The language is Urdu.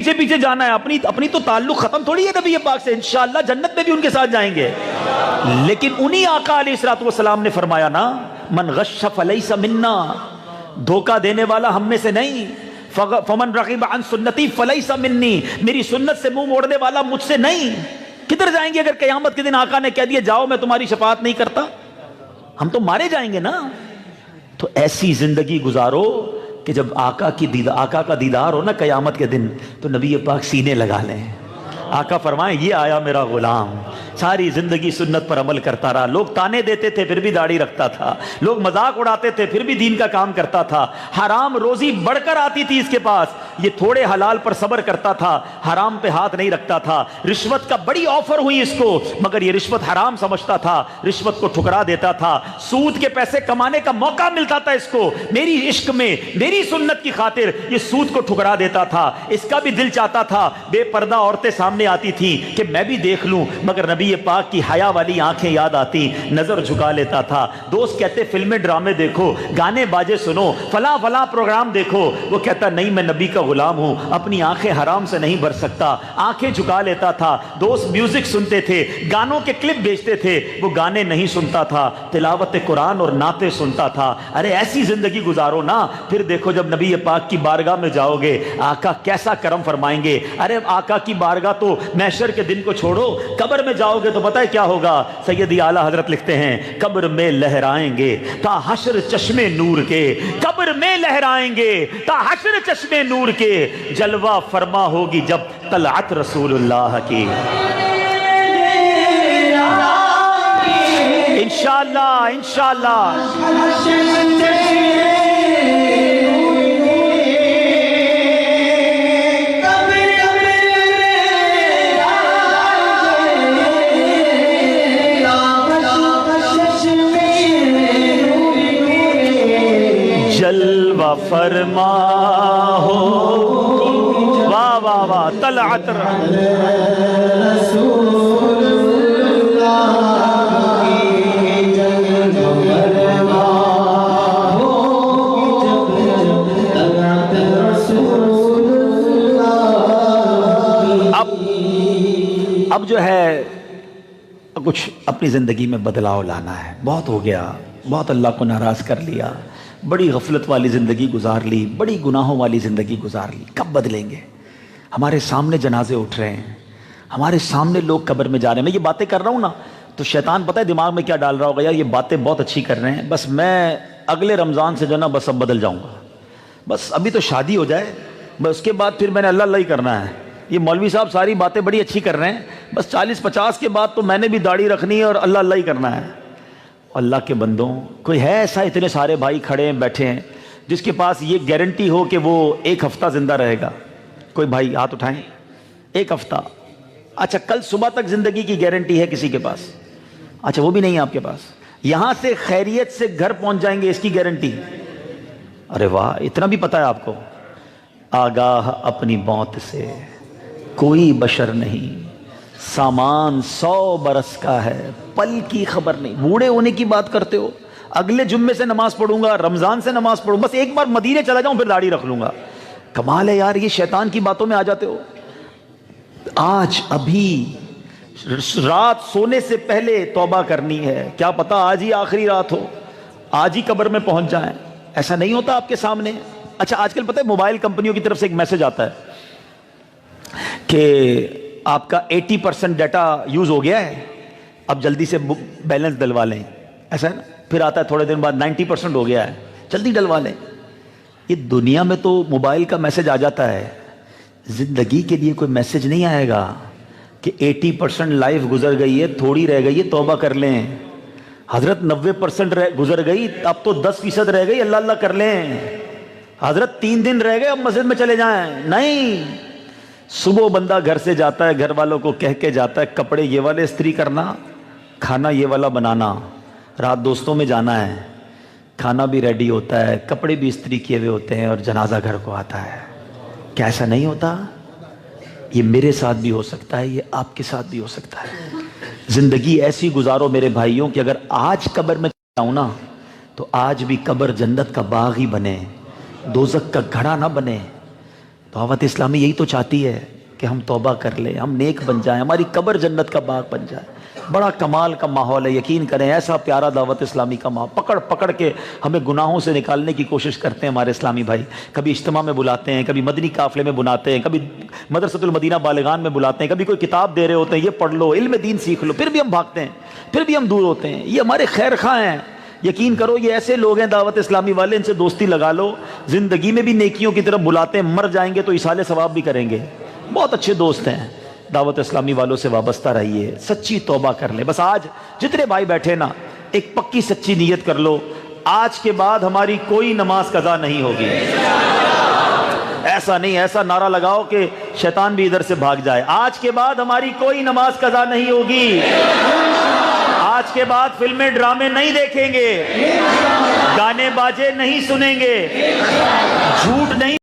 پیچھے پیچھے جانا ہے، اپنی تو تعلق ختم تھوڑی ہے نبی پاک سے، انشاءاللہ جنت میں بھی ان کے ساتھ جائیں گے۔ لیکن انہی آقا علیہ الصلوۃ والسلام نے فرمایا نا، من غش فلیس منا، دھوکہ دینے والا ہم میں سے نہیں، فمن رغب عن سنتی فلیس منی، میری سنت سے منہ موڑنے والا مجھ سے نہیں۔ کدھر جائیں گے اگر قیامت کے دن آقا نے کہہ دیا جاؤ میں تمہاری شفاعت نہیں کرتا؟ ہم تو مارے جائیں گے نا۔ تو ایسی زندگی گزارو کہ جب آقا کا دیدار ہو نا قیامت کے دن تو نبی پاک سینے لگا لیں، آقا فرمائیں یہ آیا میرا غلام، ساری زندگی سنت پر عمل کرتا رہا، لوگ تانے دیتے تھے پھر بھی داڑھی رکھتا تھا، لوگ مذاق اڑاتے تھے پھر بھی دین کا کام کرتا تھا، حرام روزی بڑھ کر آتی تھی اس کے پاس، یہ تھوڑے حلال پر صبر کرتا تھا، حرام پہ ہاتھ نہیں رکھتا تھا، رشوت کا بڑی آفر ہوئی اس کو مگر یہ رشوت حرام سمجھتا تھا، رشوت کو ٹھکرا دیتا تھا، سود کے پیسے کمانے کا موقع ملتا تھا اس کو، میری عشق میں میری سنت کی خاطر یہ سود کو ٹھکرا دیتا تھا، اس کا بھی دل چاہتا تھا بے پردہ عورتیں سامنے آتی تھی کہ میں بھی دیکھ لوں، مگر نبی پاک کی حیا والی آنکھیں یاد آتی، نظر جھکا لیتا تھا۔ دوست کہتے فلمیں ڈرامے دیکھو، گانے باجے سنو، فلاں فلاں پروگرام دیکھو، وہ کہتا نہیں میں نبی کا غلام ہوں، اپنی آنکھیں حرام سے نہیں بھر سکتا، آنکھیں جھکا لیتا تھا۔ دوست میوزک سنتے تھے، گانوں کے کلپ بیچتے تھے، وہ گانے نہیں سنتا تھا، تلاوت قرآن اور نعتیں سنتا تھا۔ ارے ایسی زندگی گزارو نا، پھر دیکھو جب نبی پاک کی بارگاہ میں جاؤ گے آقا کیسا کرم فرمائیں گے۔ ارے آقا کی بارگاہ تو محشر کے دن کو چھوڑو، قبر میں جاؤ گے تو پتہ ہے کیا ہوگا؟ سیدی اعلیٰ حضرت لکھتے ہیں قبر میں لہرائیں گے تا حشر چشمے نور کے، قبر میں لہرائیں گے تا حشر چشمے نور کے، جلوہ فرما ہوگی جب طلعت رسول اللہ کی۔ انشاءاللہ انشاءاللہ جلوہ فرما ہو، واہ واہ واہ، طلعت رسول اللہ کی جلوہ فرما ہو، طلعت رسول اللہ۔ اب جو ہے کچھ اپنی زندگی میں بدلاؤ لانا ہے، بہت ہو گیا، بہت اللہ کو ناراض کر لیا، بڑی غفلت والی زندگی گزار لی، بڑی گناہوں والی زندگی گزار لی، کب بدلیں گے؟ ہمارے سامنے جنازے اٹھ رہے ہیں، ہمارے سامنے لوگ قبر میں جا رہے ہیں۔ میں یہ باتیں کر رہا ہوں نا تو شیطان پتہ ہے دماغ میں کیا ڈال رہا ہوگا، یار یہ باتیں بہت اچھی کر رہے ہیں، بس میں اگلے رمضان سے جو نا بس اب بدل جاؤں گا، بس ابھی تو شادی ہو جائے، بس اس کے بعد پھر میں نے اللہ اللہ ہی کرنا ہے۔ یہ مولوی صاحب ساری باتیں بڑی اچھی کر رہے ہیں، بس 40-50 کے بعد تو میں نے بھی داڑھی رکھنی ہے اور اللہ اللہ ہی کرنا ہے۔ اللہ کے بندوں، کوئی ہے ایسا؟ اتنے سارے بھائی کھڑے ہیں بیٹھے ہیں جس کے پاس یہ گارنٹی ہو کہ وہ 1 ہفتہ زندہ رہے گا؟ کوئی بھائی ہاتھ اٹھائیں۔ 1 ہفتہ؟ اچھا کل صبح تک زندگی کی گارنٹی ہے کسی کے پاس؟ اچھا وہ بھی نہیں ہے آپ کے پاس؟ یہاں سے خیریت سے گھر پہنچ جائیں گے اس کی گارنٹی؟ ارے واہ، اتنا بھی پتہ ہے آپ کو۔ آگاہ اپنی موت سے کوئی بشر نہیں، سامان 100 برس کا ہے، پل کی خبر نہیں۔ بوڑھے ہونے کی بات کرتے ہو، اگلے جمعے سے نماز پڑھوں گا، رمضان سے نماز پڑھوں، بس ایک بار مدینے چلا جاؤں پھر داڑھی رکھ لوں گا۔ کمال ہے یار، یہ شیطان کی باتوں میں آ جاتے ہو۔ آج ابھی رات سونے سے پہلے توبہ کرنی ہے، کیا پتا آج ہی آخری رات ہو، آج ہی قبر میں پہنچ جائیں۔ ایسا نہیں ہوتا آپ کے سامنے؟ اچھا آج کل پتہ ہے موبائل کمپنیوں کی طرف سے ایک میسج آتا ہے کہ آپ کا 80% ڈیٹا یوز ہو گیا ہے، اب جلدی سے بیلنس ڈلوا لیں، ایسا ہے نا؟ پھر آتا ہے تھوڑے دن بعد 90% ہو گیا ہے، جلدی ڈلوا لیں۔ یہ دنیا میں تو موبائل کا میسج آ جاتا ہے، زندگی کے لیے کوئی میسج نہیں آئے گا کہ 80% لائف گزر گئی ہے، تھوڑی رہ گئی ہے، توبہ کر لیں۔ حضرت 90% گزر گئی، اب تو 10% رہ گئی، اللہ اللہ کر لیں۔ حضرت 3 دن رہ گئے، اب مسجد میں چلے جائیں، نہیں۔ صبح بندہ گھر سے جاتا ہے، گھر والوں کو کہہ کے جاتا ہے کپڑے یہ والے استری کرنا، کھانا یہ والا بنانا، رات دوستوں میں جانا ہے، کھانا بھی ریڈی ہوتا ہے، کپڑے بھی استری کیے ہوئے ہوتے ہیں اور جنازہ گھر کو آتا ہے۔ کیا ایسا نہیں ہوتا؟ یہ میرے ساتھ بھی ہو سکتا ہے، یہ آپ کے ساتھ بھی ہو سکتا ہے۔ زندگی ایسی گزارو میرے بھائیوں کہ اگر آج قبر میں جاؤں نا تو آج بھی قبر جنت کا باغ ہی بنے، دوزخ کا گھڑا نہ بنے۔ دعوت اسلامی یہی تو چاہتی ہے کہ ہم توبہ کر لیں، ہم نیک بن جائیں، ہماری قبر جنت کا باغ بن جائے۔ بڑا کمال کا ماحول ہے، یقین کریں ایسا پیارا دعوت اسلامی کا ماحول، پکڑ پکڑ کے ہمیں گناہوں سے نکالنے کی کوشش کرتے ہیں ہمارے اسلامی بھائی۔ کبھی اجتماع میں بلاتے ہیں، کبھی مدنی قافلے میں بلاتے ہیں، کبھی مدرسۃ المدینہ بالغان میں بلاتے ہیں، کبھی کوئی کتاب دے رہے ہوتے ہیں، یہ پڑھ لو، علم دین سیکھ لو، پھر بھی ہم بھاگتے ہیں، پھر بھی ہم دور ہوتے ہیں۔ یہ ہمارے خیر خواہ ہیں، یقین کرو یہ ایسے لوگ ہیں دعوت اسلامی والے، ان سے دوستی لگا لو، زندگی میں بھی نیکیوں کی طرف بلاتے ہیں، مر جائیں گے تو ایصال ثواب بھی کریں گے۔ بہت اچھے دوست ہیں، دعوت اسلامی والوں سے وابستہ رہیے، سچی توبہ کر لیں۔ بس آج جتنے بھائی بیٹھے نا، ایک پکی سچی نیت کر لو، آج کے بعد ہماری کوئی نماز قضا نہیں ہوگی۔ ایسا نہیں، ایسا نعرہ لگاؤ کہ شیطان بھی ادھر سے بھاگ جائے، آج کے بعد ہماری کوئی نماز قضا نہیں ہوگی، آج کے بعد فلمیں ڈرامے نہیں دیکھیں گے، گانے باجے نہیں سنیں گے، جھوٹ نہیں